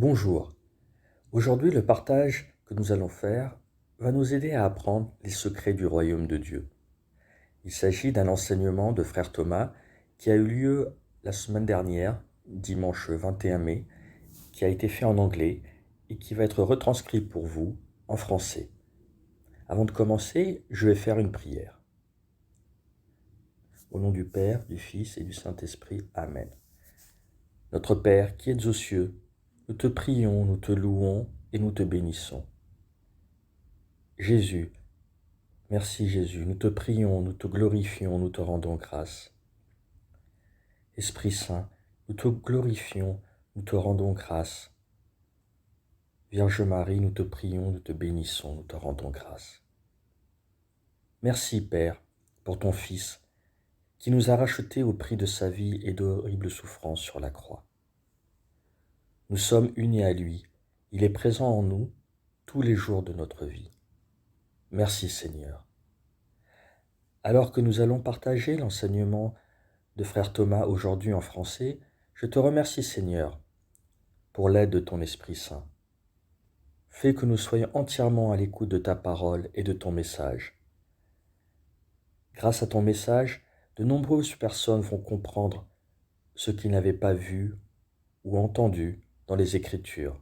Bonjour. Aujourd'hui, le partage que nous allons faire va nous aider à apprendre les secrets du royaume de Dieu. Il s'agit d'un enseignement de frère Thomas qui a eu lieu la semaine dernière, dimanche 21 mai, qui a été fait en anglais et qui va être retranscrit pour vous en français. Avant de commencer, je vais faire une prière. Au nom du Père, du Fils et du Saint-Esprit. Amen. Notre Père qui es aux cieux, nous te prions, nous te louons et nous te bénissons. Jésus, merci Jésus, nous te prions, nous te glorifions, nous te rendons grâce. Esprit Saint, nous te glorifions, nous te rendons grâce. Vierge Marie, nous te prions, nous te bénissons, nous te rendons grâce. Merci Père pour ton Fils qui nous a rachetés au prix de sa vie et d'horribles souffrances sur la croix. Nous sommes unis à lui, il est présent en nous tous les jours de notre vie. Merci Seigneur. Alors que nous allons partager l'enseignement de frère Thomas aujourd'hui en français, je te remercie Seigneur pour l'aide de ton Esprit Saint. Fais que nous soyons entièrement à l'écoute de ta parole et de ton message. Grâce à ton message, de nombreuses personnes vont comprendre ce qu'ils n'avaient pas vu ou entendu dans les Écritures.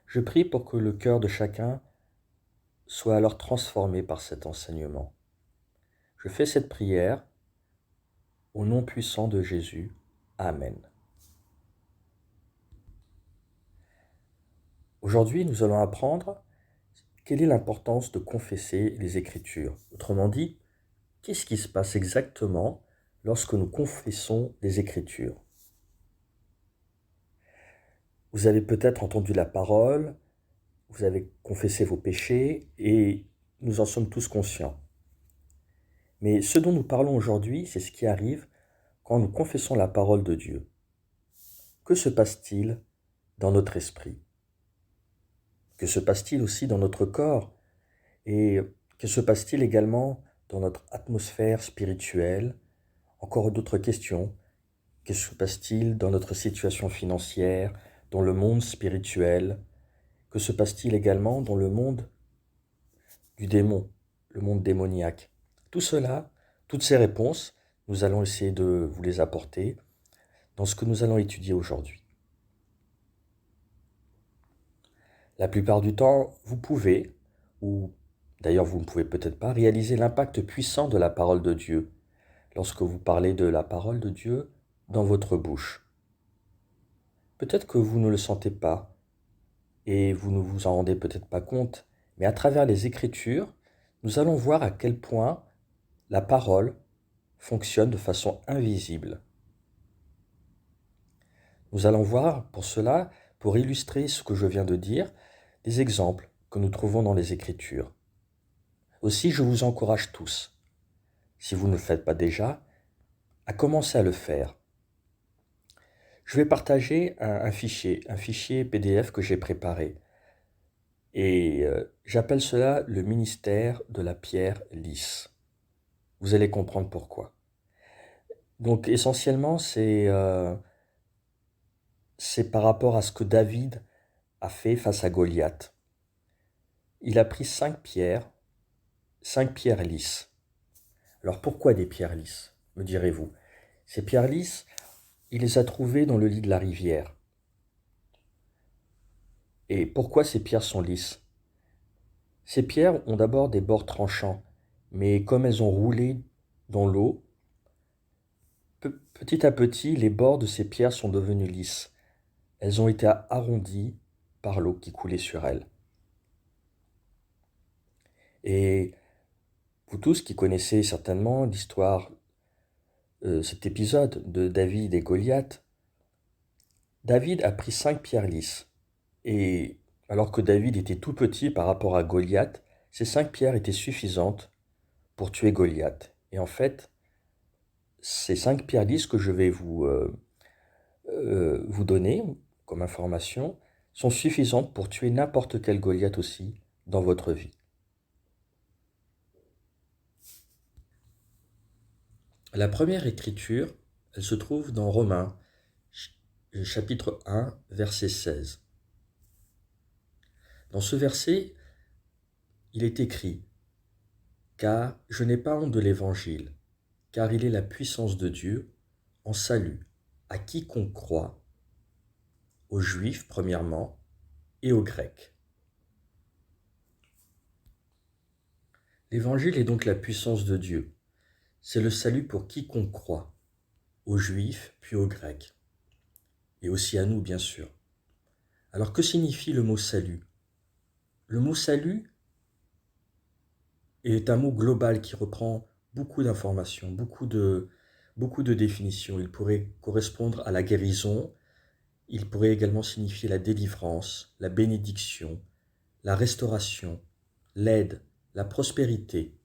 Je prie pour que le cœur de chacun soit alors transformé par cet enseignement. Je fais cette prière au nom puissant de Jésus. Amen. Aujourd'hui, nous allons apprendre quelle est l'importance de confesser les Écritures. Autrement dit, qu'est-ce qui se passe exactement lorsque nous confessons les Écritures? Vous avez peut-être entendu la parole, vous avez confessé vos péchés et nous en sommes tous conscients. Mais ce dont nous parlons aujourd'hui, c'est ce qui arrive quand nous confessons la parole de Dieu. Que se passe-t-il dans notre esprit? Que se passe-t-il aussi dans notre corps? Et que se passe-t-il également dans notre atmosphère spirituelle? Encore d'autres questions. Que se passe-t-il dans notre situation financière, dans le monde spirituel? Que se passe-t-il également dans le monde du démon, le monde démoniaque? Tout cela, toutes ces réponses, nous allons essayer de vous les apporter dans ce que nous allons étudier aujourd'hui. La plupart du temps, vous pouvez, ou d'ailleurs vous ne pouvez peut-être pas, réaliser l'impact puissant de la parole de Dieu lorsque vous parlez de la parole de Dieu dans votre bouche. Peut-être que vous ne le sentez pas et vous ne vous en rendez peut-être pas compte, mais à travers les Écritures, nous allons voir à quel point la parole fonctionne de façon invisible. Nous allons voir pour cela, pour illustrer ce que je viens de dire, des exemples que nous trouvons dans les Écritures. Aussi, je vous encourage tous, si vous ne le faites pas déjà, à commencer à le faire. Je vais partager un fichier PDF que j'ai préparé. Et j'appelle cela le ministère de la pierre lisse. Vous allez comprendre pourquoi. Donc essentiellement, c'est par rapport à ce que David a fait face à Goliath. Il a pris 5 pierres lisses. Alors pourquoi des pierres lisses, me direz-vous? Ces pierres lisses, il les a trouvées dans le lit de la rivière. Et pourquoi ces pierres sont lisses? Ces pierres ont d'abord des bords tranchants, mais comme elles ont roulé dans l'eau, petit à petit, les bords de ces pierres sont devenus lisses. Elles ont été arrondies par l'eau qui coulait sur elles. Et vous tous qui connaissez certainement l'histoire, cet épisode de David et Goliath, David a pris 5 pierres lisses. Et alors que David était tout petit par rapport à Goliath, ces 5 pierres étaient suffisantes pour tuer Goliath. Et en fait, ces 5 pierres lisses que je vais vous donner comme information sont suffisantes pour tuer n'importe quel Goliath aussi dans votre vie. La première écriture, elle se trouve dans Romains, chapitre 1, verset 16. Dans ce verset, il est écrit « Car je n'ai pas honte de l'Évangile, car il est la puissance de Dieu en salut à quiconque croit, aux Juifs premièrement et aux Grecs. » L'Évangile est donc la puissance de Dieu. C'est le salut pour quiconque croit, aux Juifs puis aux Grecs, et aussi à nous bien sûr. Alors que signifie le mot salut ? Le mot salut est un mot global qui reprend beaucoup d'informations, beaucoup de définitions. Il pourrait correspondre à la guérison, il pourrait également signifier la délivrance, la bénédiction, la restauration, l'aide, la prospérité.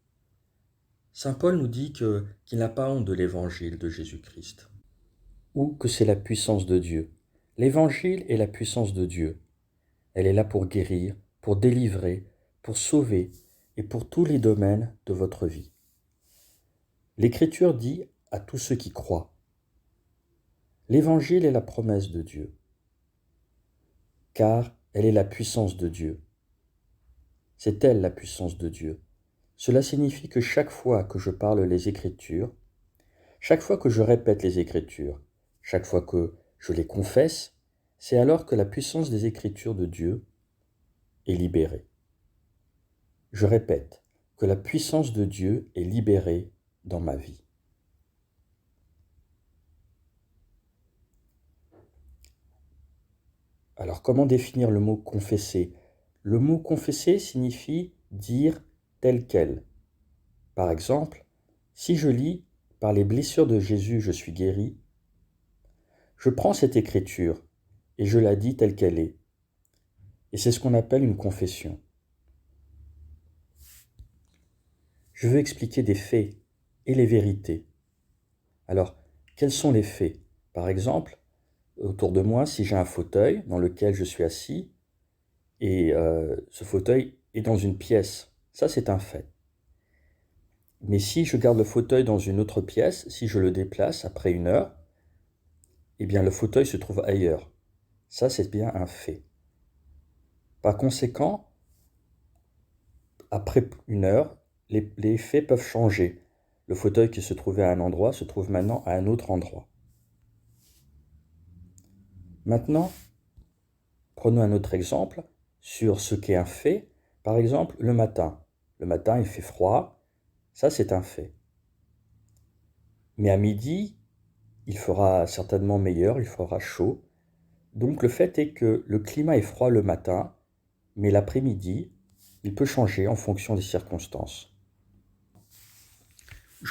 Saint Paul nous dit qu'il n'a pas honte de l'évangile de Jésus-Christ, ou que c'est la puissance de Dieu. L'évangile est la puissance de Dieu. Elle est là pour guérir, pour délivrer, pour sauver et pour tous les domaines de votre vie. L'Écriture dit à tous ceux qui croient, l'évangile est la promesse de Dieu, car elle est la puissance de Dieu. C'est elle la puissance de Dieu. Cela signifie que chaque fois que je parle les Écritures, chaque fois que je répète les Écritures, chaque fois que je les confesse, c'est alors que la puissance des Écritures de Dieu est libérée. Je répète que la puissance de Dieu est libérée dans ma vie. Alors comment définir le mot confesser ? Le mot confesser signifie dire tel quel. Par exemple, si je lis « Par les blessures de Jésus, je suis guéri », je prends cette écriture et je la dis telle qu'elle est. Et c'est ce qu'on appelle une confession. Je veux expliquer des faits et les vérités. Alors, quels sont les faits ? Par exemple, autour de moi, si j'ai un fauteuil dans lequel je suis assis, et ce fauteuil est dans une pièce, ça c'est un fait. Mais si je garde le fauteuil dans une autre pièce, si je le déplace après 1 heure, eh bien le fauteuil se trouve ailleurs. Ça c'est bien un fait. Par conséquent, après 1 heure, les faits peuvent changer. Le fauteuil qui se trouvait à un endroit se trouve maintenant à un autre endroit. Maintenant, prenons un autre exemple sur ce qu'est un fait. Par exemple, le matin. Le matin, il fait froid. Ça, c'est un fait. Mais à midi, il fera certainement meilleur, il fera chaud. Donc le fait est que le climat est froid le matin, mais l'après-midi, il peut changer en fonction des circonstances.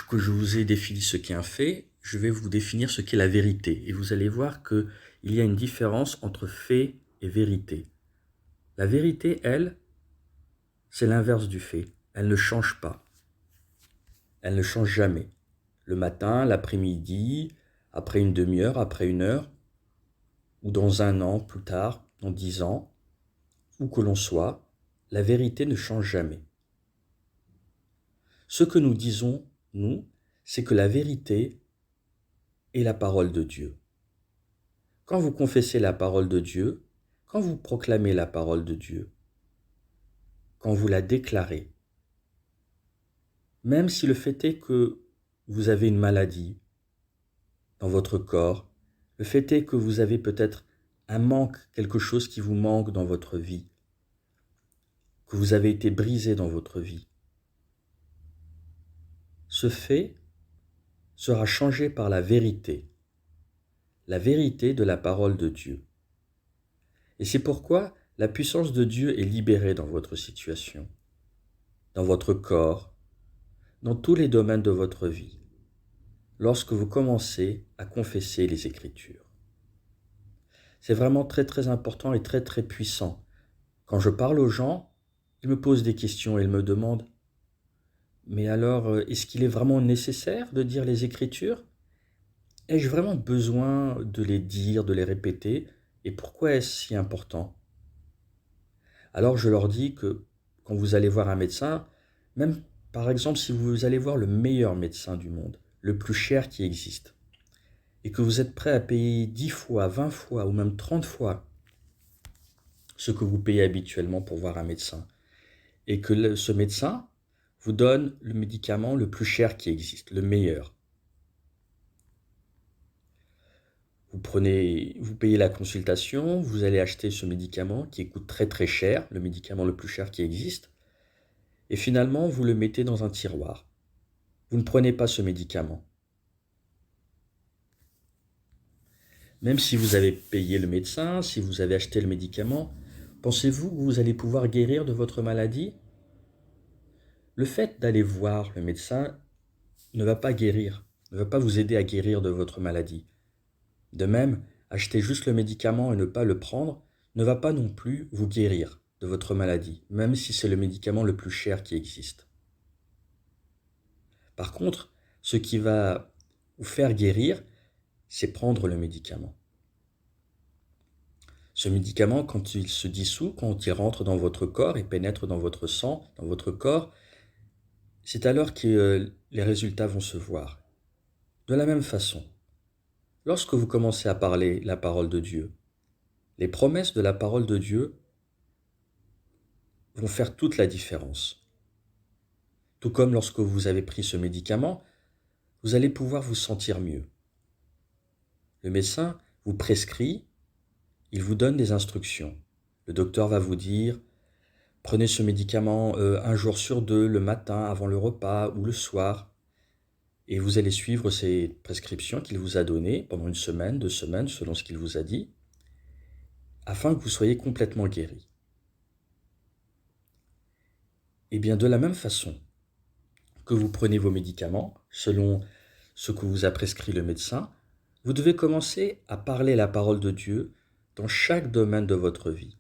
Que je vous ai défini ce qu'est un fait, je vais vous définir ce qu'est la vérité. Et vous allez voir qu'il y a une différence entre fait et vérité. La vérité, elle, c'est l'inverse du fait. Elle ne change pas. Elle ne change jamais. Le matin, l'après-midi, après une demi-heure, après 1 heure, ou dans 1 an, plus tard, dans 10 ans, où que l'on soit, la vérité ne change jamais. Ce que nous disons, nous, c'est que la vérité est la parole de Dieu. Quand vous confessez la parole de Dieu, quand vous proclamez la parole de Dieu, quand vous la déclarez, même si le fait est que vous avez une maladie dans votre corps, le fait est que vous avez peut-être un manque, quelque chose qui vous manque dans votre vie, que vous avez été brisé dans votre vie, ce fait sera changé par la vérité de la parole de Dieu. Et c'est pourquoi la puissance de Dieu est libérée dans votre situation, dans votre corps, dans tous les domaines de votre vie, lorsque vous commencez à confesser les Écritures. C'est vraiment très très important et très très puissant. Quand je parle aux gens, ils me posent des questions et ils me demandent « Mais alors, est-ce qu'il est vraiment nécessaire de dire les Écritures ? Ai-je vraiment besoin de les dire, de les répéter ? Et pourquoi est-ce si important ?» Alors je leur dis que quand vous allez voir un médecin, même par exemple si vous allez voir le meilleur médecin du monde, le plus cher qui existe, et que vous êtes prêt à payer 10 fois, 20 fois ou même 30 fois ce que vous payez habituellement pour voir un médecin, et que ce médecin vous donne le médicament le plus cher qui existe, le meilleur. Vous payez la consultation, vous allez acheter ce médicament qui coûte très très cher, le médicament le plus cher qui existe, et finalement vous le mettez dans un tiroir. Vous ne prenez pas ce médicament. Même si vous avez payé le médecin, si vous avez acheté le médicament, pensez-vous que vous allez pouvoir guérir de votre maladie? Le fait d'aller voir le médecin ne va pas guérir, ne va pas vous aider à guérir de votre maladie. De même, acheter juste le médicament et ne pas le prendre ne va pas non plus vous guérir de votre maladie, même si c'est le médicament le plus cher qui existe. Par contre, ce qui va vous faire guérir, c'est prendre le médicament. Ce médicament, quand il se dissout, quand il rentre dans votre corps et pénètre dans votre sang, dans votre corps, c'est alors que les résultats vont se voir. De la même façon, lorsque vous commencez à parler la parole de Dieu, les promesses de la parole de Dieu vont faire toute la différence. Tout comme lorsque vous avez pris ce médicament, vous allez pouvoir vous sentir mieux. Le médecin vous prescrit, il vous donne des instructions. Le docteur va vous dire, prenez ce médicament un jour sur deux, le matin avant le repas ou le soir. Et vous allez suivre ces prescriptions qu'il vous a données pendant une semaine, 2 semaines, selon ce qu'il vous a dit, afin que vous soyez complètement guéri. Et bien de la même façon que vous prenez vos médicaments, selon ce que vous a prescrit le médecin, vous devez commencer à parler la parole de Dieu dans chaque domaine de votre vie.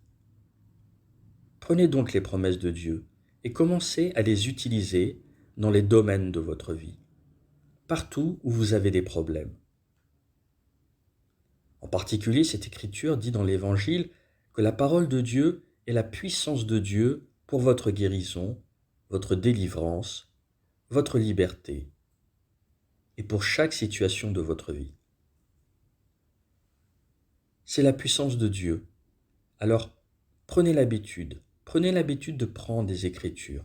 Prenez donc les promesses de Dieu et commencez à les utiliser dans les domaines de votre vie, partout où vous avez des problèmes. En particulier, cette écriture dit dans l'Évangile que la parole de Dieu est la puissance de Dieu pour votre guérison, votre délivrance, votre liberté et pour chaque situation de votre vie. C'est la puissance de Dieu. Alors, prenez l'habitude de prendre des écritures,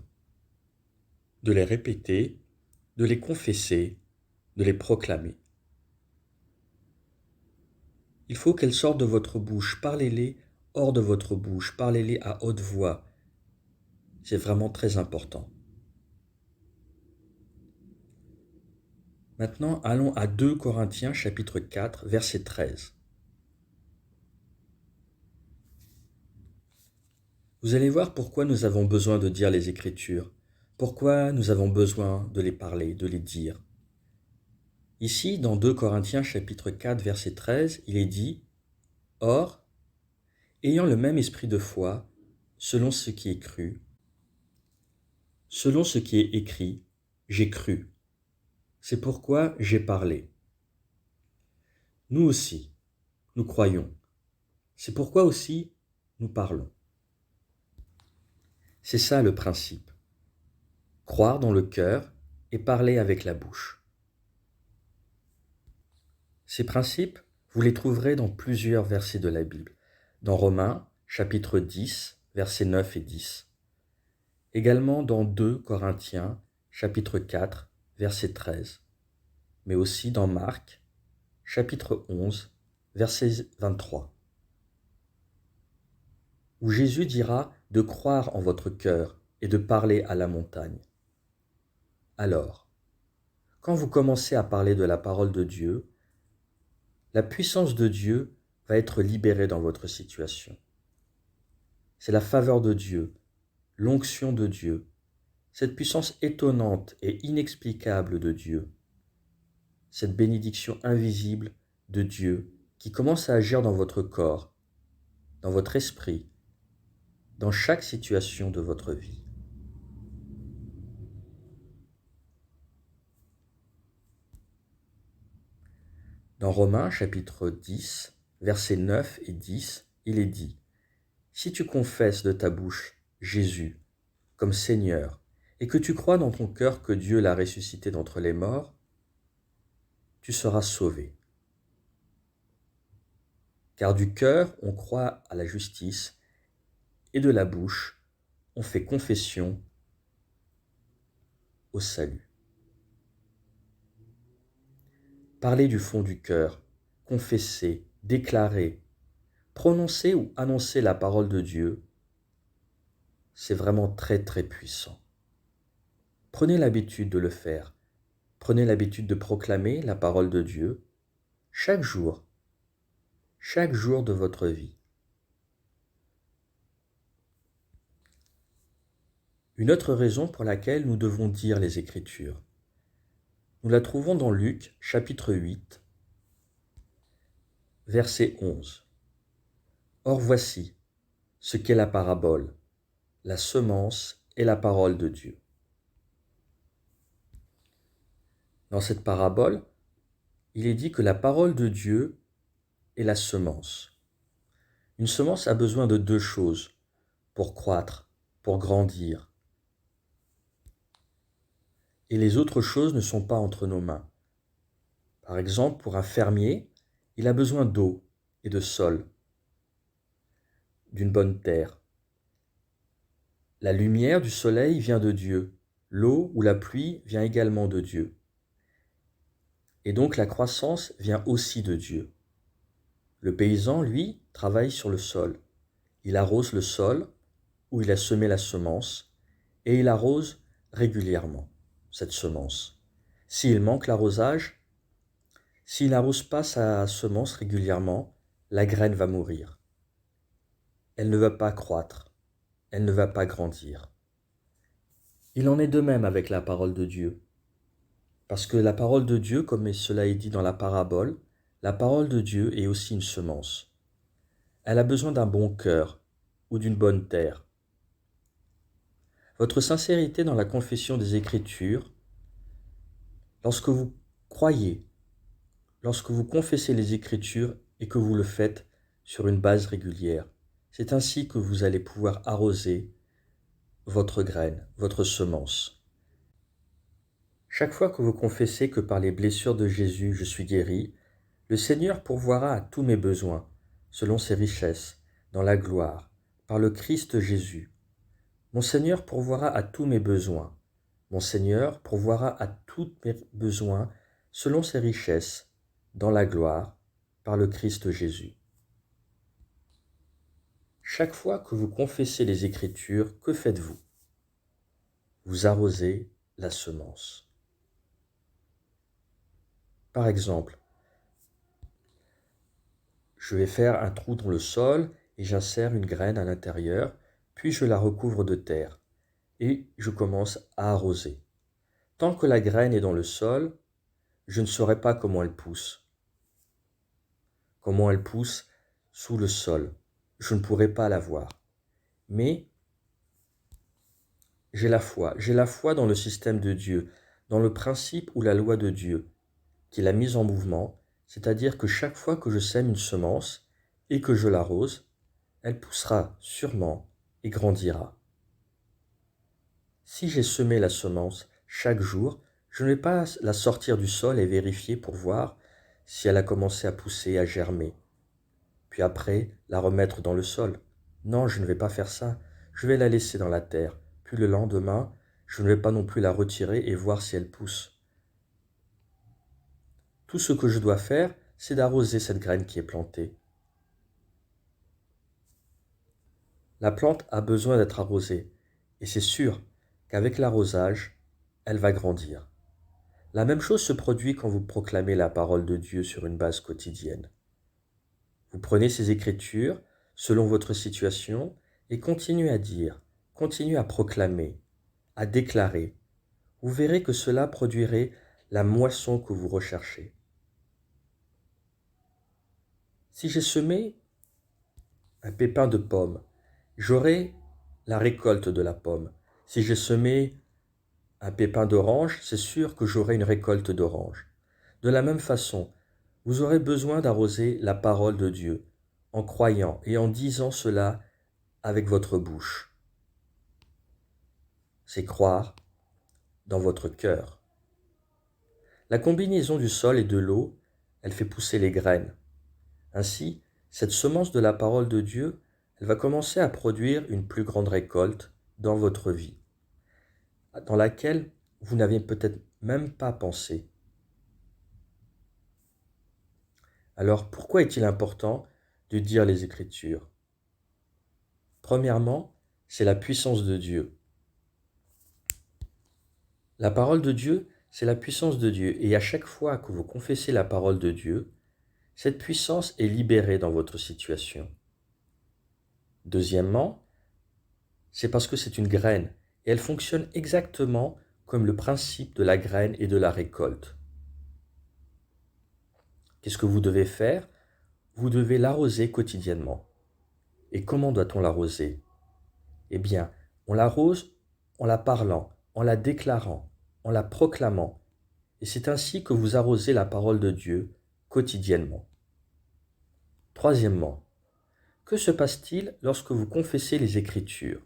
de les répéter, de les confesser, de les proclamer. Il faut qu'elles sortent de votre bouche, parlez-les hors de votre bouche, parlez-les à haute voix. C'est vraiment très important. Maintenant, allons à 2 Corinthiens chapitre 4, verset 13. Vous allez voir pourquoi nous avons besoin de dire les Écritures, pourquoi nous avons besoin de les parler, de les dire. Ici, dans 2 Corinthiens chapitre 4, verset 13, il est dit « Or, ayant le même esprit de foi, selon ce qui est cru, selon ce qui est écrit, j'ai cru. C'est pourquoi j'ai parlé. » Nous aussi, nous croyons. C'est pourquoi aussi nous parlons. C'est ça le principe. Croire dans le cœur et parler avec la bouche. Ces principes, vous les trouverez dans plusieurs versets de la Bible. Dans Romains, chapitre 10, versets 9 et 10. Également dans 2 Corinthiens, chapitre 4, verset 13. Mais aussi dans Marc, chapitre 11, verset 23. Où Jésus dira de croire en votre cœur et de parler à la montagne. Alors, quand vous commencez à parler de la parole de Dieu, la puissance de Dieu va être libérée dans votre situation. C'est la faveur de Dieu, l'onction de Dieu, cette puissance étonnante et inexplicable de Dieu, cette bénédiction invisible de Dieu qui commence à agir dans votre corps, dans votre esprit, dans chaque situation de votre vie. Dans Romains chapitre 10, versets 9 et 10, il est dit « Si tu confesses de ta bouche Jésus comme Seigneur et que tu crois dans ton cœur que Dieu l'a ressuscité d'entre les morts, tu seras sauvé. Car du cœur on croit à la justice et de la bouche, on fait confession au salut. Parler du fond du cœur, confesser, déclarer, prononcer ou annoncer la parole de Dieu, c'est vraiment très très puissant. Prenez l'habitude de le faire. Prenez l'habitude de proclamer la parole de Dieu chaque jour de votre vie. Une autre raison pour laquelle nous devons dire les Écritures. Nous la trouvons dans Luc, chapitre 8, verset 11. Or voici ce qu'est la parabole, la semence et la parole de Dieu. Dans cette parabole, il est dit que la parole de Dieu est la semence. Une semence a besoin de deux choses pour croître, pour grandir. Et les autres choses ne sont pas entre nos mains. Par exemple, pour un fermier, il a besoin d'eau et de sol, d'une bonne terre. La lumière du soleil vient de Dieu. L'eau ou la pluie vient également de Dieu. Et donc la croissance vient aussi de Dieu. Le paysan, lui, travaille sur le sol. Il arrose le sol où il a semé la semence et il arrose régulièrement cette semence. S'il manque l'arrosage, s'il n'arrose pas sa semence régulièrement, la graine va mourir. Elle ne va pas croître, elle ne va pas grandir. Il en est de même avec la parole de Dieu. Parce que la parole de Dieu, comme cela est dit dans la parabole, la parole de Dieu est aussi une semence. Elle a besoin d'un bon cœur ou d'une bonne terre. Votre sincérité dans la confession des Écritures, lorsque vous croyez, lorsque vous confessez les Écritures et que vous le faites sur une base régulière, c'est ainsi que vous allez pouvoir arroser votre graine, votre semence. Chaque fois que vous confessez que par les blessures de Jésus je suis guéri, le Seigneur pourvoira à tous mes besoins, selon ses richesses, dans la gloire, par le Christ Jésus. Mon Seigneur pourvoira à tous mes besoins. Mon Seigneur pourvoira à tous mes besoins, selon ses richesses, dans la gloire, par le Christ Jésus. Chaque fois que vous confessez les Écritures, que faites-vous? Vous arrosez la semence. Par exemple, je vais faire un trou dans le sol et j'insère une graine à l'intérieur, puis je la recouvre de terre et je commence à arroser. Tant que la graine est dans le sol, je ne saurai pas comment elle pousse. Comment elle pousse sous le sol. Je ne pourrai pas la voir. Mais j'ai la foi dans le système de Dieu, dans le principe ou la loi de Dieu, qu'il a mise en mouvement, c'est-à-dire que chaque fois que je sème une semence et que je l'arrose, elle poussera sûrement et grandira. Si j'ai semé la semence chaque jour, je ne vais pas la sortir du sol et vérifier pour voir si elle a commencé à pousser, à germer, puis après la remettre dans le sol. Non, je ne vais pas faire ça. Je vais la laisser dans la terre, puis le lendemain, je ne vais pas non plus la retirer et voir si elle pousse. Tout ce que je dois faire, c'est d'arroser cette graine qui est plantée. La plante a besoin d'être arrosée, et c'est sûr qu'avec l'arrosage, elle va grandir. La même chose se produit quand vous proclamez la parole de Dieu sur une base quotidienne. Vous prenez ces Écritures selon votre situation et continuez à dire, continuez à proclamer, à déclarer. Vous verrez que cela produirait la moisson que vous recherchez. Si j'ai semé un pépin de pomme, j'aurai la récolte de la pomme. Si j'ai semé un pépin d'orange, c'est sûr que j'aurai une récolte d'orange. De la même façon, vous aurez besoin d'arroser la parole de Dieu en croyant et en disant cela avec votre bouche. C'est croire dans votre cœur. La combinaison du sol et de l'eau, elle fait pousser les graines. Ainsi, cette semence de la parole de Dieu elle va commencer à produire une plus grande récolte dans votre vie, dans laquelle vous n'avez peut-être même pas pensé. Alors, pourquoi est-il important de dire les Écritures? Premièrement, c'est la puissance de Dieu. La parole de Dieu, c'est la puissance de Dieu. Et à chaque fois que vous confessez la parole de Dieu, cette puissance est libérée dans votre situation. Deuxièmement, c'est parce que c'est une graine et elle fonctionne exactement comme le principe de la graine et de la récolte. Qu'est-ce que vous devez faire? Vous devez l'arroser quotidiennement. Et comment doit-on l'arroser? Eh bien, on l'arrose en la parlant, en la déclarant, en la proclamant. Et c'est ainsi que vous arrosez la parole de Dieu quotidiennement. Troisièmement, que se passe-t-il lorsque vous confessez les Écritures?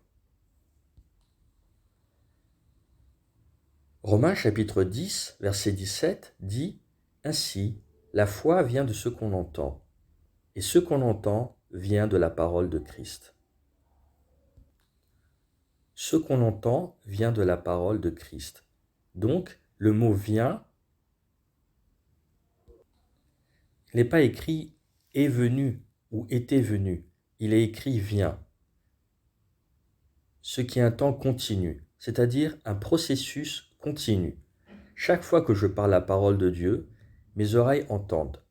Romains chapitre 10, verset 17 dit « Ainsi, la foi vient de ce qu'on entend, et ce qu'on entend vient de la parole de Christ. » Ce qu'on entend vient de la parole de Christ. Donc, le mot « vient » n'est pas écrit « est venu » ou « était venu ». Il est écrit « vient », ce qui est un temps continu, c'est-à-dire un processus continu. Chaque fois que je parle la parole de Dieu, mes oreilles entendent.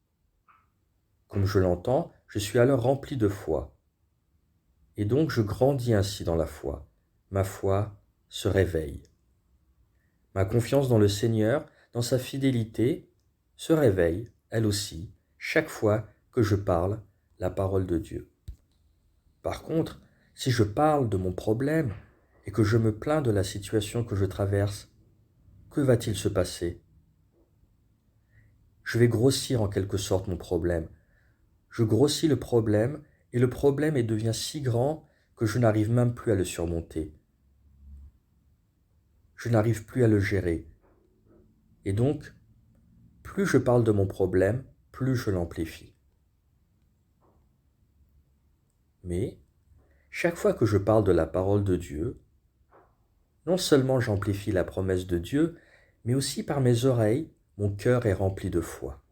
Comme je l'entends, je suis alors rempli de foi. Et donc je grandis ainsi dans la foi. Ma foi se réveille. Ma confiance dans le Seigneur, dans sa fidélité, se réveille, elle aussi, chaque fois que je parle la parole de Dieu. Par contre, si je parle de mon problème et que je me plains de la situation que je traverse, que va-t-il se passer? Je vais grossir en quelque sorte mon problème. Je grossis le problème et le problème devient si grand que je n'arrive même plus à le surmonter. Je n'arrive plus à le gérer. Et donc, plus je parle de mon problème, plus je l'amplifie. Mais, chaque fois que je parle de la parole de Dieu, non seulement j'amplifie la promesse de Dieu, mais aussi par mes oreilles, mon cœur est rempli de foi.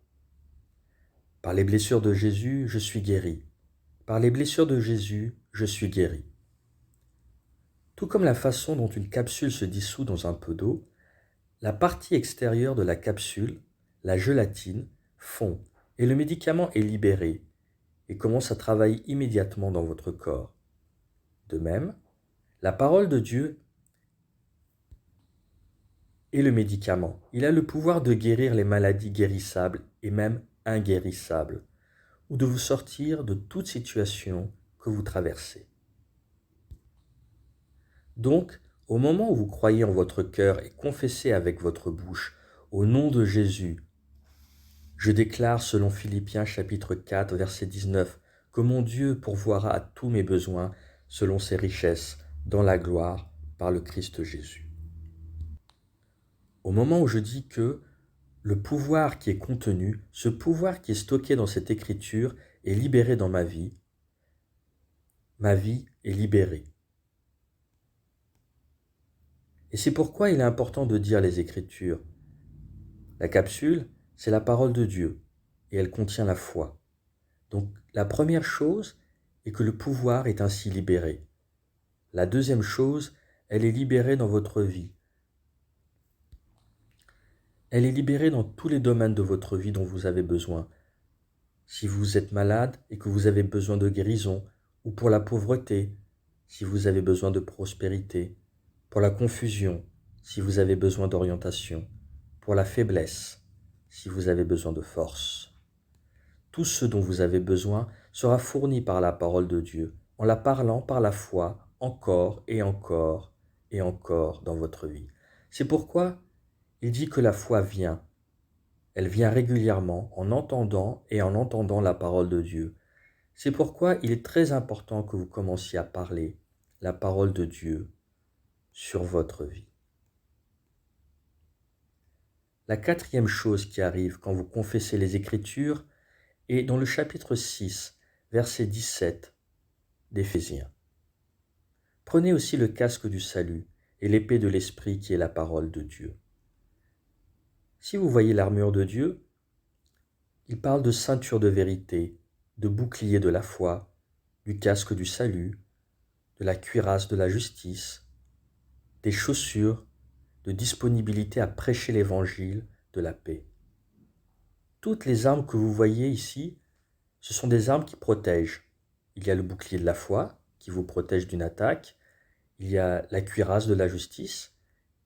Par les blessures de Jésus, je suis guéri. Par les blessures de Jésus, je suis guéri. Tout comme la façon dont une capsule se dissout dans un peu d'eau, la partie extérieure de la capsule, la gélatine, fond et le médicament est libéré et commence à travailler immédiatement dans votre corps. De même, la parole de Dieu est le médicament. Il a le pouvoir de guérir les maladies guérissables et même inguérissables, ou de vous sortir de toute situation que vous traversez. Donc, au moment où vous croyez en votre cœur et confessez avec votre bouche, au nom de Jésus, je déclare selon Philippiens chapitre 4 verset 19 que mon Dieu pourvoira à tous mes besoins selon ses richesses dans la gloire par le Christ Jésus. Au moment où je dis que le pouvoir qui est contenu, ce pouvoir qui est stocké dans cette écriture est libéré dans ma vie est libérée. Et c'est pourquoi il est important de dire les Écritures. La capsule, c'est la parole de Dieu et elle contient la foi. Donc la première chose est que le pouvoir est ainsi libéré. La deuxième chose, elle est libérée dans votre vie. Elle est libérée dans tous les domaines de votre vie dont vous avez besoin. Si vous êtes malade et que vous avez besoin de guérison, ou pour la pauvreté, si vous avez besoin de prospérité, pour la confusion, si vous avez besoin d'orientation, pour la faiblesse, si vous avez besoin de force. Tout ce dont vous avez besoin sera fourni par la parole de Dieu, en la parlant par la foi, encore et encore et encore dans votre vie. C'est pourquoi il dit que la foi vient. Elle vient régulièrement en entendant et en entendant la parole de Dieu. C'est pourquoi il est très important que vous commenciez à parler la parole de Dieu sur votre vie. La quatrième chose qui arrive quand vous confessez les Écritures est dans le chapitre 6, verset 17. d'Éphésiens. Prenez aussi le casque du salut et l'épée de l'Esprit qui est la parole de Dieu. Si vous voyez l'armure de Dieu, il parle de ceinture de vérité, de bouclier de la foi, du casque du salut, de la cuirasse de la justice, des chaussures, de disponibilité à prêcher l'évangile de la paix. Toutes les armes que vous voyez ici, ce sont des armes qui protègent. Il y a le bouclier de la foi qui vous protège d'une attaque. Il y a la cuirasse de la justice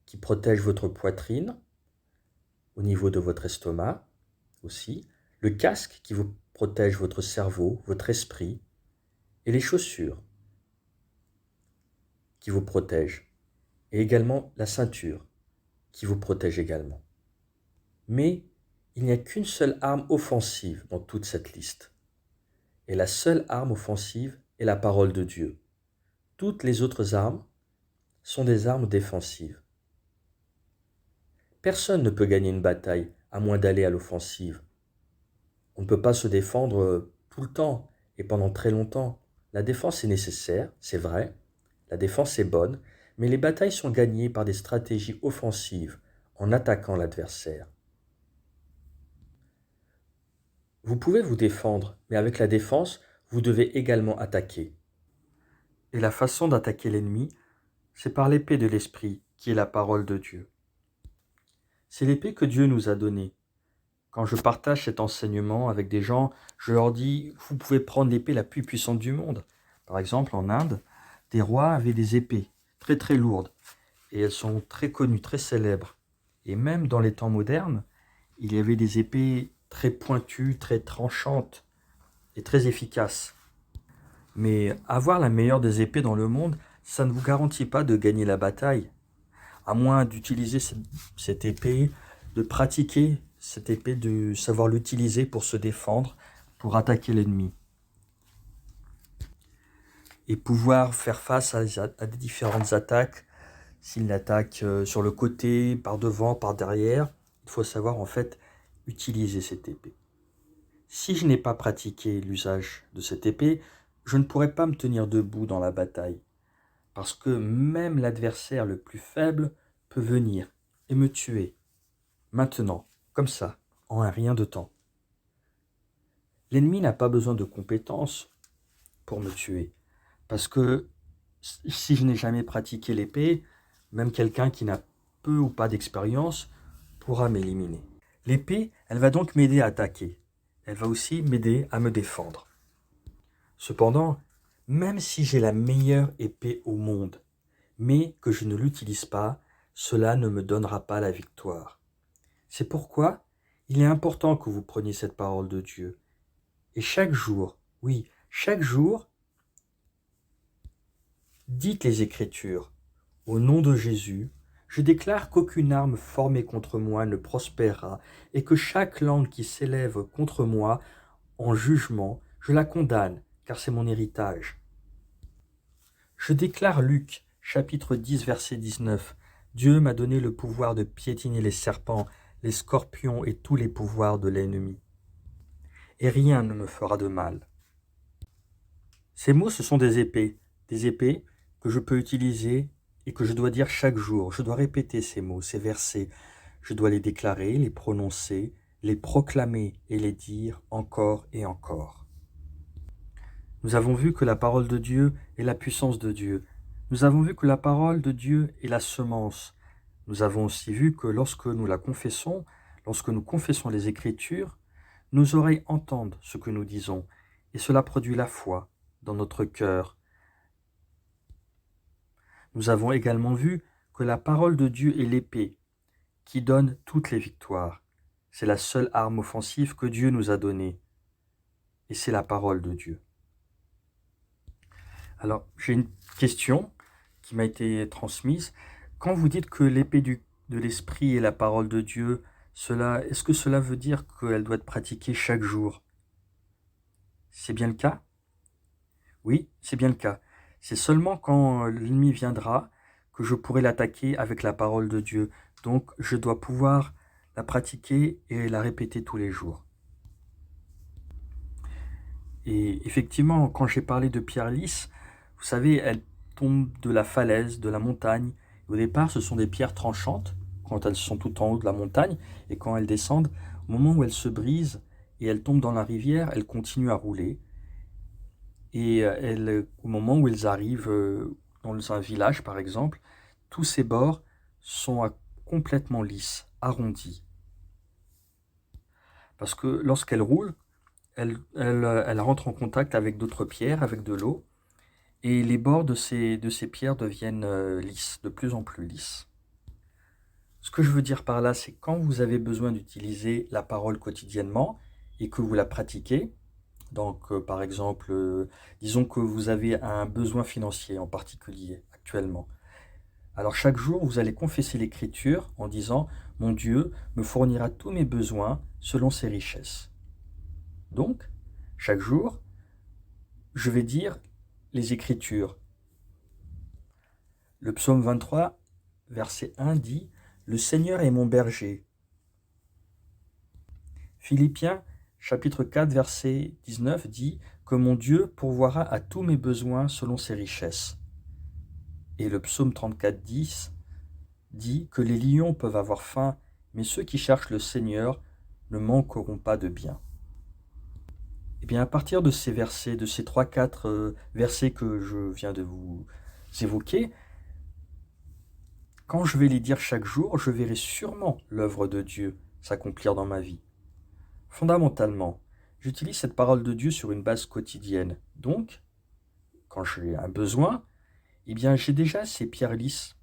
qui protège votre poitrine au niveau de votre estomac aussi. Le casque qui vous protège votre cerveau, votre esprit. Et les chaussures qui vous protègent. Et également la ceinture qui vous protège également. Mais il n'y a qu'une seule arme offensive dans toute cette liste. Et la seule arme offensive est la parole de Dieu. Toutes les autres armes sont des armes défensives. Personne ne peut gagner une bataille à moins d'aller à l'offensive. On ne peut pas se défendre tout le temps et pendant très longtemps. La défense est nécessaire, c'est vrai, la défense est bonne, mais les batailles sont gagnées par des stratégies offensives en attaquant l'adversaire. Vous pouvez vous défendre, mais avec la défense, vous devez également attaquer. Et la façon d'attaquer l'ennemi, c'est par l'épée de l'Esprit, qui est la parole de Dieu. C'est l'épée que Dieu nous a donnée. Quand je partage cet enseignement avec des gens, je leur dis, vous pouvez prendre l'épée la plus puissante du monde. Par exemple, en Inde, des rois avaient des épées très très lourdes, et elles sont très connues, très célèbres. Et même dans les temps modernes, il y avait des épées très pointues, très tranchantes et très efficaces. Mais avoir la meilleure des épées dans le monde, ça ne vous garantit pas de gagner la bataille. À moins d'utiliser cette épée, de pratiquer cette épée, de savoir l'utiliser pour se défendre, pour attaquer l'ennemi. Et pouvoir faire face à des différentes attaques. S'il attaque sur le côté, par devant, par derrière, il faut savoir en fait utiliser cette épée. Si je n'ai pas pratiqué l'usage de cette épée, je ne pourrais pas me tenir debout dans la bataille. Parce que même l'adversaire le plus faible peut venir et me tuer. Maintenant, comme ça, en un rien de temps. L'ennemi n'a pas besoin de compétences pour me tuer. Parce que si je n'ai jamais pratiqué l'épée, même quelqu'un qui n'a peu ou pas d'expérience pourra m'éliminer. L'épée, elle va donc m'aider à attaquer. Elle va aussi m'aider à me défendre. Cependant, même si j'ai la meilleure épée au monde, mais que je ne l'utilise pas, cela ne me donnera pas la victoire. C'est pourquoi il est important que vous preniez cette parole de Dieu. Et chaque jour, oui, chaque jour, dites les Écritures. Au nom de Jésus, je déclare qu'aucune arme formée contre moi ne prospérera et que chaque langue qui s'élève contre moi en jugement, je la condamne, car c'est mon héritage. Je déclare Luc, chapitre 10, verset 19. Dieu m'a donné le pouvoir de piétiner les serpents, les scorpions et tous les pouvoirs de l'ennemi. Et rien ne me fera de mal. Ces mots, ce sont des épées que je peux utiliser et que je dois dire chaque jour. Je dois répéter ces mots, ces versets. Je dois les déclarer, les prononcer, les proclamer et les dire encore et encore. Nous avons vu que la parole de Dieu est la puissance de Dieu. Nous avons vu que la parole de Dieu est la semence. Nous avons aussi vu que lorsque nous la confessons, lorsque nous confessons les Écritures, nos oreilles entendent ce que nous disons, et cela produit la foi dans notre cœur. Nous avons également vu que la parole de Dieu est l'épée qui donne toutes les victoires. C'est la seule arme offensive que Dieu nous a donnée, et c'est la parole de Dieu. Alors, j'ai une question qui m'a été transmise. Quand vous dites que l'épée de l'esprit est la parole de Dieu, est-ce que cela veut dire qu'elle doit être pratiquée chaque jour? C'est bien le cas? Oui, c'est bien le cas. C'est seulement quand l'ennemi viendra que je pourrai l'attaquer avec la parole de Dieu. Donc, je dois pouvoir la pratiquer et la répéter tous les jours. Et effectivement, quand j'ai parlé de Pierre Lys, Vous savez, elles tombent de la falaise, de la montagne. Au départ, ce sont des pierres tranchantes quand elles sont tout en haut de la montagne, et quand elles descendent, au moment où elles se brisent et elles tombent dans la rivière, elles continuent à rouler. Et au moment où elles arrivent dans un village, par exemple, tous ces bords sont complètement lisses, arrondis. Parce que lorsqu'elles roulent, elles rentrent en contact avec d'autres pierres, avec de l'eau, et les bords de ces pierres deviennent lisses, de plus en plus lisses. Ce que je veux dire par là, c'est quand vous avez besoin d'utiliser la parole quotidiennement et que vous la pratiquez, donc par exemple, disons que vous avez un besoin financier en particulier actuellement. Alors chaque jour, vous allez confesser l'Écriture en disant: Mon Dieu me fournira tous mes besoins selon ses richesses. Donc, chaque jour, je vais dire les Écritures. Le psaume 23, verset 1 dit: Le Seigneur est mon berger. Philippiens, chapitre 4, verset 19 dit que mon Dieu pourvoira à tous mes besoins selon ses richesses. Et le psaume 34, 10 dit que les lions peuvent avoir faim, mais ceux qui cherchent le Seigneur ne manqueront pas de bien. Et bien à partir de ces versets, de ces 3-4 versets que je viens de vous évoquer, quand je vais les dire chaque jour, je verrai sûrement l'œuvre de Dieu s'accomplir dans ma vie. Fondamentalement, j'utilise cette parole de Dieu sur une base quotidienne. Donc, quand j'ai un besoin, eh bien j'ai déjà ces pierres lisses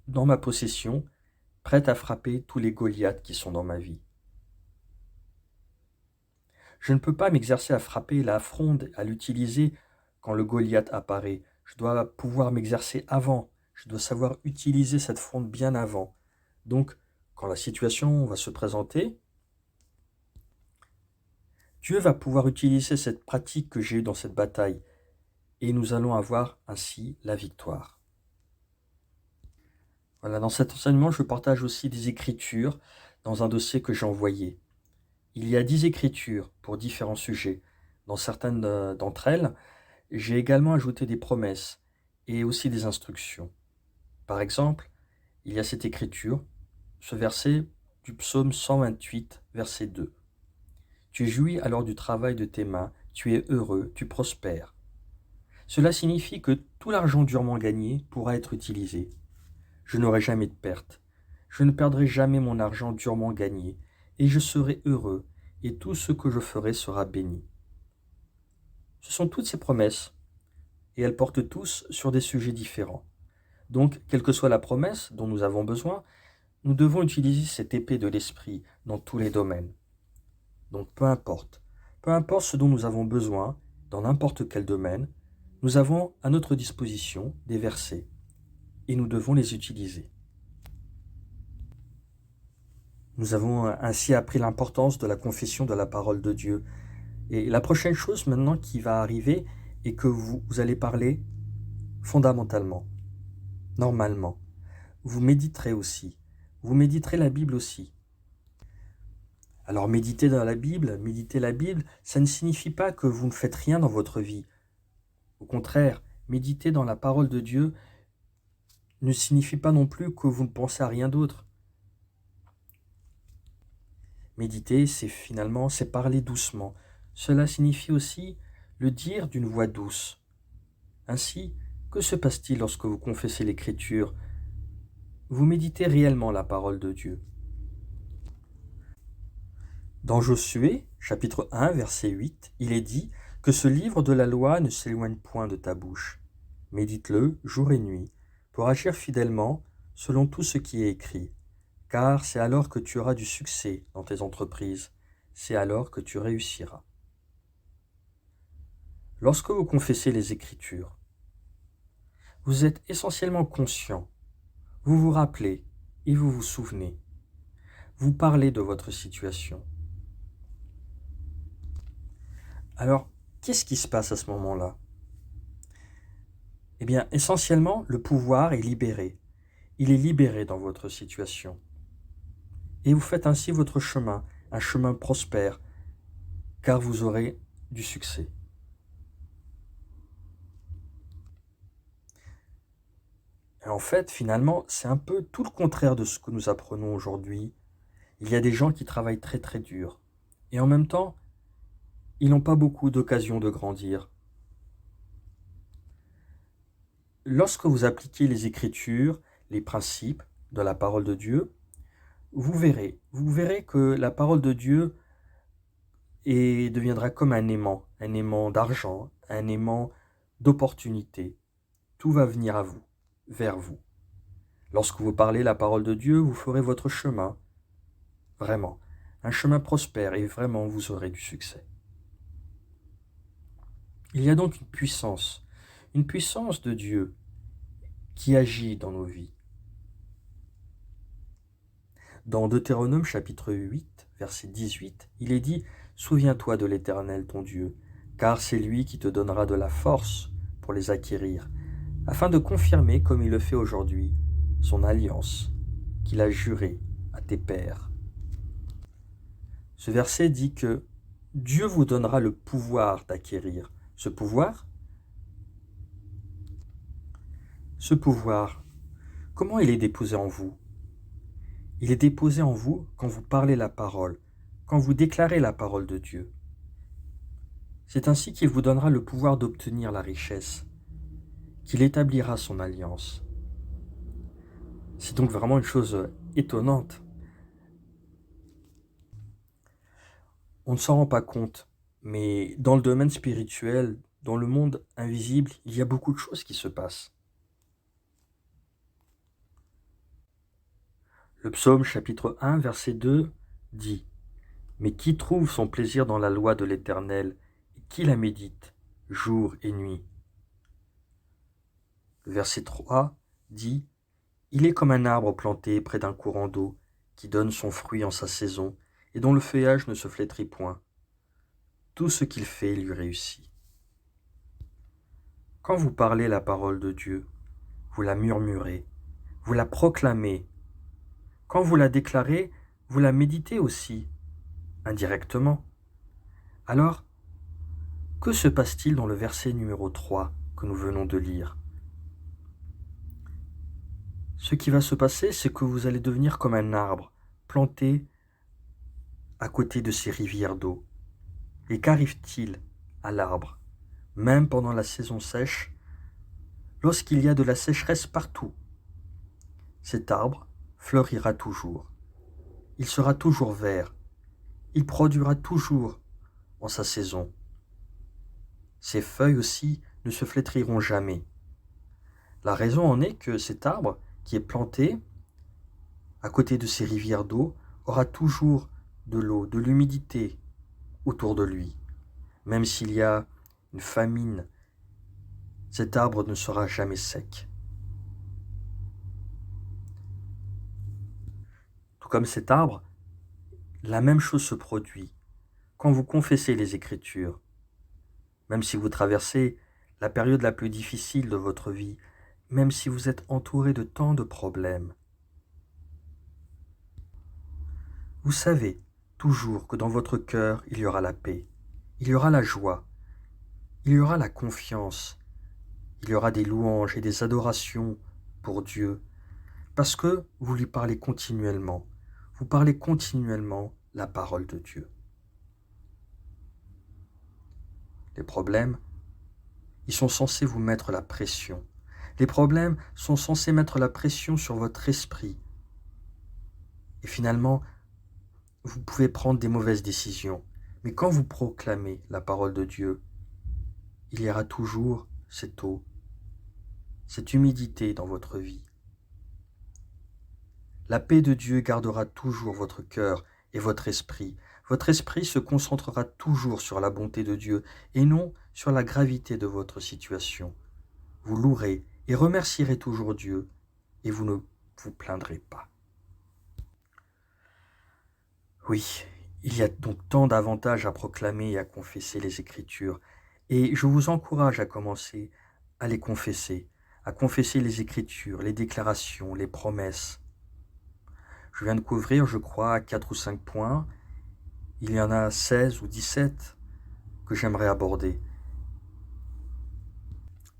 dans ma possession, prêtes à frapper tous les Goliaths qui sont dans ma vie. Je ne peux pas m'exercer à frapper la fronde, à l'utiliser quand le Goliath apparaît. Je dois pouvoir m'exercer avant. Je dois savoir utiliser cette fronde bien avant. Donc, quand la situation va se présenter, Dieu va pouvoir utiliser cette pratique que j'ai eue dans cette bataille et nous allons avoir ainsi la victoire. Voilà, dans cet enseignement, je partage aussi des écritures dans un dossier que j'ai envoyé. Il y a 10 écritures pour différents sujets. Dans certaines d'entre elles, j'ai également ajouté des promesses et aussi des instructions. Par exemple, il y a cette écriture, ce verset du psaume 128, verset 2. Tu jouis alors du travail de tes mains, tu es heureux, tu prospères. Cela signifie que tout l'argent durement gagné pourra être utilisé. Je n'aurai jamais de perte. Je ne perdrai jamais mon argent durement gagné, et je serai heureux, et tout ce que je ferai sera béni. Ce sont toutes ces promesses, et elles portent tous sur des sujets différents. Donc, quelle que soit la promesse dont nous avons besoin, nous devons utiliser cette épée de l'esprit dans tous les domaines. Donc, peu importe ce dont nous avons besoin, dans n'importe quel domaine, nous avons à notre disposition des versets, et nous devons les utiliser. Nous avons ainsi appris l'importance de la confession de la parole de Dieu. Et la prochaine chose maintenant qui va arriver est que vous allez parler fondamentalement, normalement. Vous méditerez aussi. Vous méditerez la Bible aussi. Alors méditer la Bible, ça ne signifie pas que vous ne faites rien dans votre vie. Au contraire, méditer dans la parole de Dieu ne signifie pas non plus que vous ne pensez à rien d'autre. Méditer, c'est parler doucement. Cela signifie aussi le dire d'une voix douce. Ainsi, que se passe-t-il lorsque vous confessez l'Écriture? Vous méditez réellement la parole de Dieu. Dans Josué, chapitre 1, verset 8, il est dit que ce livre de la loi ne s'éloigne point de ta bouche. Médite-le jour et nuit, pour agir fidèlement selon tout ce qui est écrit. Car c'est alors que tu auras du succès dans tes entreprises, c'est alors que tu réussiras. Lorsque vous confessez les Écritures, vous êtes essentiellement conscient, vous vous rappelez et vous vous souvenez. Vous parlez de votre situation. Alors, qu'est-ce qui se passe à ce moment-là? Eh bien, essentiellement, le pouvoir est libéré. Il est libéré dans votre situation. Et vous faites ainsi votre chemin, un chemin prospère, car vous aurez du succès. Et en fait, finalement, c'est un peu tout le contraire de ce que nous apprenons aujourd'hui. Il y a des gens qui travaillent très très dur. Et en même temps, ils n'ont pas beaucoup d'occasions de grandir. Lorsque vous appliquez les Écritures, les principes de la parole de Dieu, vous verrez que la parole de Dieu deviendra comme un aimant d'argent, un aimant d'opportunité. Tout va venir à vous, vers vous. Lorsque vous parlez la parole de Dieu, vous ferez votre chemin, vraiment, un chemin prospère et vraiment vous aurez du succès. Il y a donc une puissance de Dieu qui agit dans nos vies. Dans Deutéronome chapitre 8, verset 18, il est dit « Souviens-toi de l'Éternel ton Dieu, car c'est lui qui te donnera de la force pour les acquérir, afin de confirmer, comme il le fait aujourd'hui, son alliance qu'il a jurée à tes pères. » Ce verset dit que Dieu vous donnera le pouvoir d'acquérir. Ce pouvoir, comment il est déposé en vous? Il est déposé en vous quand vous parlez la parole, quand vous déclarez la parole de Dieu. C'est ainsi qu'il vous donnera le pouvoir d'obtenir la richesse, qu'il établira son alliance. C'est donc vraiment une chose étonnante. On ne s'en rend pas compte, mais dans le domaine spirituel, dans le monde invisible, il y a beaucoup de choses qui se passent. Le psaume chapitre 1, verset 2 dit « Mais qui trouve son plaisir dans la loi de l'Éternel, et qui la médite, jour et nuit ?» Le verset 3 dit « Il est comme un arbre planté près d'un courant d'eau, qui donne son fruit en sa saison, et dont le feuillage ne se flétrit point. Tout ce qu'il fait lui réussit. » Quand vous parlez la parole de Dieu, vous la murmurez, vous la proclamez. Quand vous la déclarez, vous la méditez aussi, indirectement. Alors, que se passe-t-il dans le verset numéro 3 que nous venons de lire? Ce qui va se passer, c'est que vous allez devenir comme un arbre planté à côté de ces rivières d'eau. Et qu'arrive-t-il à l'arbre? Même pendant la saison sèche, lorsqu'il y a de la sécheresse partout, cet arbre fleurira toujours. Il sera toujours vert. Il produira toujours en sa saison. Ses feuilles aussi ne se flétriront jamais. La raison en est que cet arbre qui est planté à côté de ces rivières d'eau aura toujours de l'eau, de l'humidité autour de lui. Même s'il y a une famine, cet arbre ne sera jamais sec. Tout comme cet arbre, la même chose se produit quand vous confessez les Écritures. Même si vous traversez la période la plus difficile de votre vie, même si vous êtes entouré de tant de problèmes, vous savez toujours que dans votre cœur, il y aura la paix, il y aura la joie, il y aura la confiance, il y aura des louanges et des adorations pour Dieu, parce que vous lui parlez continuellement, vous parlez continuellement la parole de Dieu. Les problèmes, ils sont censés vous mettre la pression. Les problèmes sont censés mettre la pression sur votre esprit. Et finalement, vous pouvez prendre des mauvaises décisions. Mais quand vous proclamez la parole de Dieu, il y aura toujours cette eau, cette humidité dans votre vie. La paix de Dieu gardera toujours votre cœur et votre esprit. Votre esprit se concentrera toujours sur la bonté de Dieu et non sur la gravité de votre situation. Vous louerez et remercierez toujours Dieu et vous ne vous plaindrez pas. Oui, il y a donc tant d'avantages à proclamer et à confesser les Écritures, et je vous encourage à commencer à les confesser, à confesser les Écritures, les déclarations, les promesses. Je viens de couvrir, je crois, 4 ou 5 points. Il y en a 16 ou 17 que j'aimerais aborder.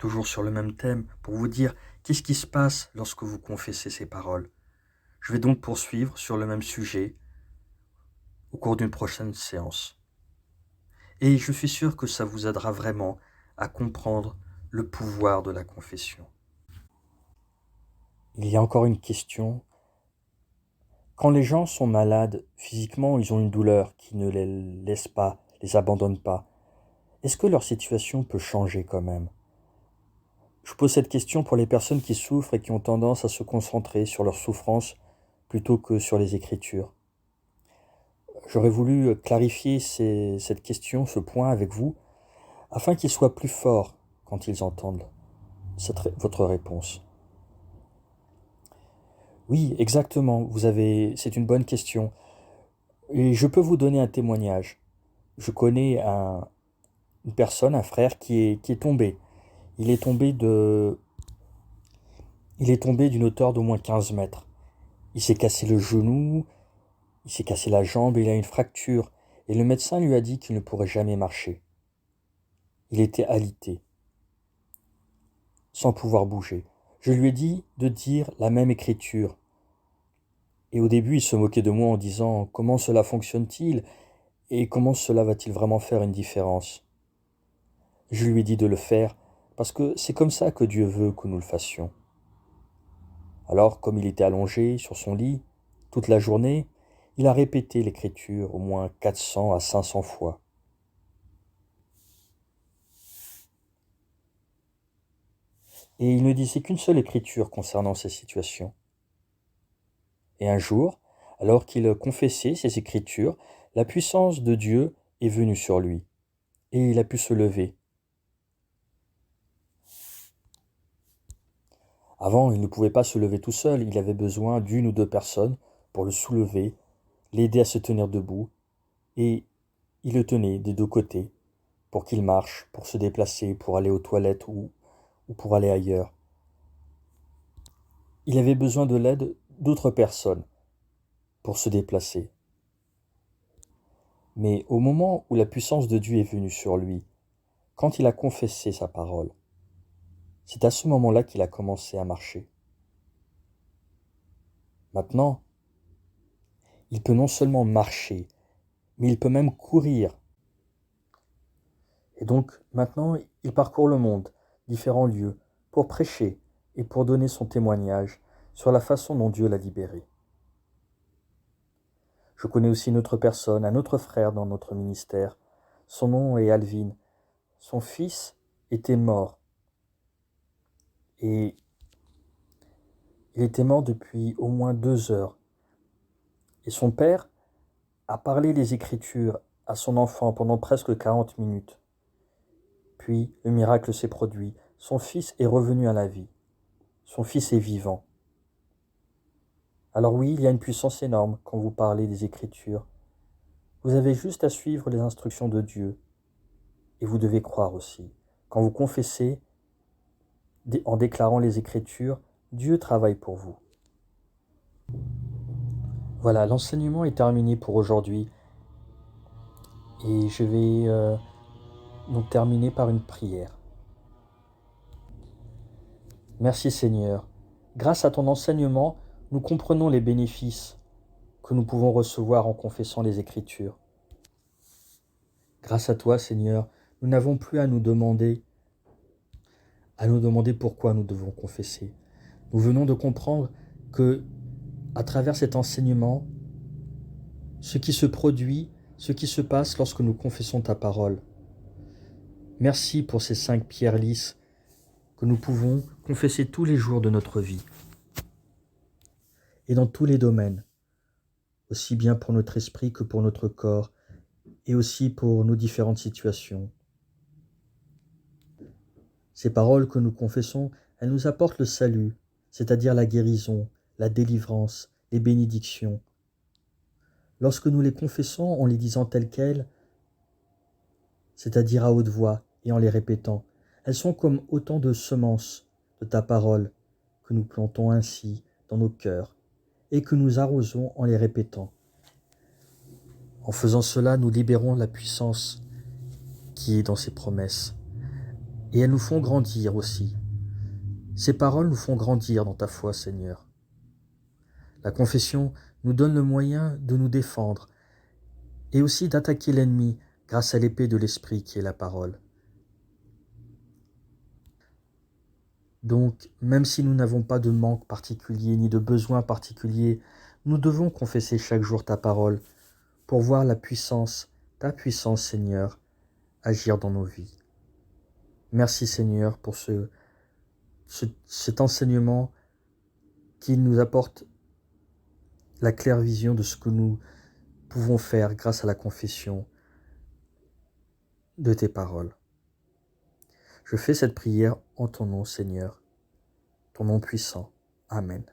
toujours sur le même thème, pour vous dire qu'est-ce qui se passe lorsque vous confessez ces paroles. Je vais donc poursuivre sur le même sujet au cours d'une prochaine séance. Et je suis sûr que ça vous aidera vraiment à comprendre le pouvoir de la confession. Il y a encore une question. Quand les gens sont malades, physiquement, ils ont une douleur qui ne les laisse pas, les abandonne pas. Est-ce que leur situation peut changer quand même? Je pose cette question pour les personnes qui souffrent et qui ont tendance à se concentrer sur leur souffrance plutôt que sur les Écritures. J'aurais voulu clarifier cette question, ce point avec vous, afin qu'ils soient plus forts quand ils entendent votre réponse. Oui, exactement, c'est une bonne question. Et je peux vous donner un témoignage. Je connais une personne, un frère qui est tombé. Il est tombé d'une hauteur d'au moins 15 mètres. Il s'est cassé le genou, il s'est cassé la jambe et il a une fracture. Et le médecin lui a dit qu'il ne pourrait jamais marcher. Il était alité, sans pouvoir bouger. Je lui ai dit de dire la même écriture. Et au début, il se moquait de moi en disant « Comment cela fonctionne-t-il et comment cela va-t-il vraiment faire une différence ?» Je lui ai dit de le faire parce que c'est comme ça que Dieu veut que nous le fassions. Alors, comme il était allongé sur son lit toute la journée, il a répété l'écriture au moins 400 à 500 fois. Et il ne disait qu'une seule écriture concernant ces situations. Et un jour, alors qu'il confessait ces écritures, la puissance de Dieu est venue sur lui, et il a pu se lever. Avant, il ne pouvait pas se lever tout seul, il avait besoin d'une ou deux personnes pour le soulever, l'aider à se tenir debout, et il le tenait des deux côtés, pour qu'il marche, pour se déplacer, pour aller aux toilettes ou pour aller ailleurs. Il avait besoin de l'aide d'autres personnes pour se déplacer. Mais au moment où la puissance de Dieu est venue sur lui, quand il a confessé sa parole, c'est à ce moment-là qu'il a commencé à marcher. Maintenant, il peut non seulement marcher, mais il peut même courir. Et donc, maintenant, il parcourt le monde, différents lieux, pour prêcher et pour donner son témoignage sur la façon dont Dieu l'a libéré. Je connais aussi une autre personne, un autre frère dans notre ministère. Son nom est Alvin. Son fils était mort. Et il était mort depuis au moins 2 heures. Et son père a parlé les Écritures à son enfant pendant presque 40 minutes. Puis le miracle s'est produit. Son fils est revenu à la vie. Son fils est vivant. Alors oui, il y a une puissance énorme quand vous parlez des Écritures. Vous avez juste à suivre les instructions de Dieu. Et vous devez croire aussi. Quand vous confessez, en déclarant les Écritures, Dieu travaille pour vous. Voilà, l'enseignement est terminé pour aujourd'hui. Et je vais donc terminer par une prière. Merci Seigneur. Grâce à ton enseignement, nous comprenons les bénéfices que nous pouvons recevoir en confessant les Écritures. Grâce à toi, Seigneur, nous n'avons plus à nous demander pourquoi nous devons confesser. Nous venons de comprendre que, à travers cet enseignement, ce qui se produit, ce qui se passe lorsque nous confessons ta parole. Merci pour ces 5 pierres lisses que nous pouvons confesser tous les jours de notre vie et dans tous les domaines, aussi bien pour notre esprit que pour notre corps et aussi pour nos différentes situations. Ces paroles que nous confessons, elles nous apportent le salut, c'est-à-dire la guérison, la délivrance, les bénédictions. Lorsque nous les confessons en les disant telles quelles, c'est-à-dire à haute voix et en les répétant, elles sont comme autant de semences de ta parole que nous plantons ainsi dans nos cœurs et que nous arrosons en les répétant. En faisant cela, nous libérons la puissance qui est dans ces promesses. et elles nous font grandir aussi. Ces paroles nous font grandir dans ta foi, Seigneur. La confession nous donne le moyen de nous défendre et aussi d'attaquer l'ennemi grâce à l'épée de l'Esprit qui est la parole. Donc, même si nous n'avons pas de manque particulier ni de besoin particulier, nous devons confesser chaque jour ta parole pour voir la puissance, ta puissance, Seigneur, agir dans nos vies. Merci, Seigneur, pour cet enseignement qui nous apporte la claire vision de ce que nous pouvons faire grâce à la confession de tes paroles. Je fais cette prière en ton nom, Seigneur, ton nom puissant. Amen.